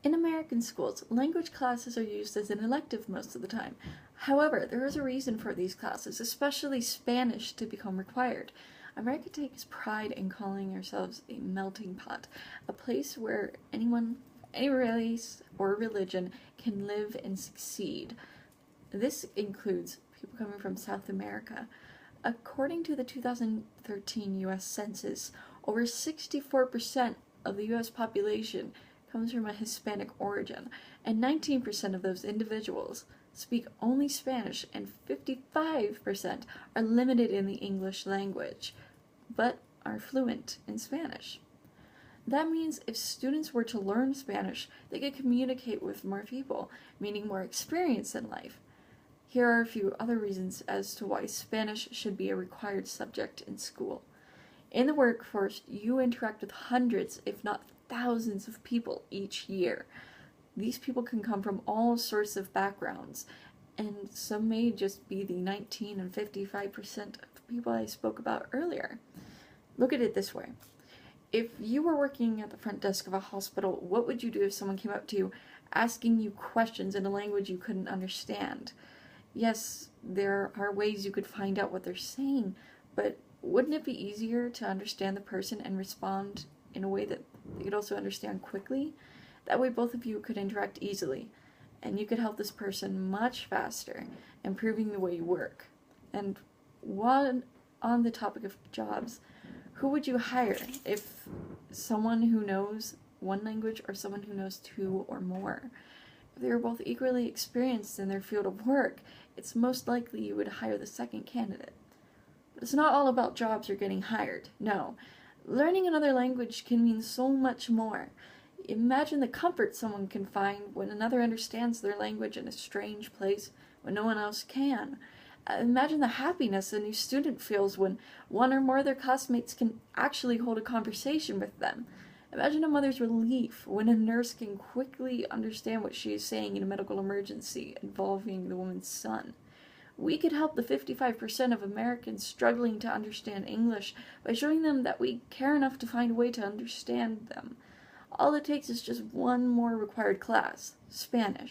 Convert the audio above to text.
In American schools, language classes are used as an elective most of the time. However, there is a reason for these classes, especially Spanish, to become required. America takes pride in calling ourselves a melting pot, a place where anyone, any race or religion can live and succeed. This includes people coming from South America. According to the 2013 US Census, over 64% of the US population comes from a Hispanic origin, and 19% of those individuals speak only Spanish, and 55% are limited in the English language, but are fluent in Spanish. That means if students were to learn Spanish, they could communicate with more people, meaning more experience in life. Here are a few other reasons as to why Spanish should be a required subject in school. In the workforce, you interact with hundreds, if not thousands of people each year. These people can come from all sorts of backgrounds, and some may just be the 19 and 55% of people I spoke about earlier. Look at it this way. If you were working at the front desk of a hospital, what would you do if someone came up to you asking you questions in a language you couldn't understand? Yes, there are ways you could find out what they're saying, but wouldn't it be easier to understand the person and respond in a way that they could also understand quickly? That way both of you could interact easily, and you could help this person much faster, improving the way you work. And while on the topic of jobs, who would you hire? If someone who knows one language or someone who knows two or more? If they are both equally experienced in their field of work, it's most likely you would hire the second candidate. But it's not all about jobs or getting hired. No. Learning another language can mean so much more. Imagine the comfort someone can find when another understands their language in a strange place when no one else can. Imagine the happiness a new student feels when one or more of their classmates can actually hold a conversation with them. Imagine a mother's relief when a nurse can quickly understand what she is saying in a medical emergency involving the woman's son. We could help the 55% of Americans struggling to understand English by showing them that we care enough to find a way to understand them. All it takes is just one more required class, Spanish.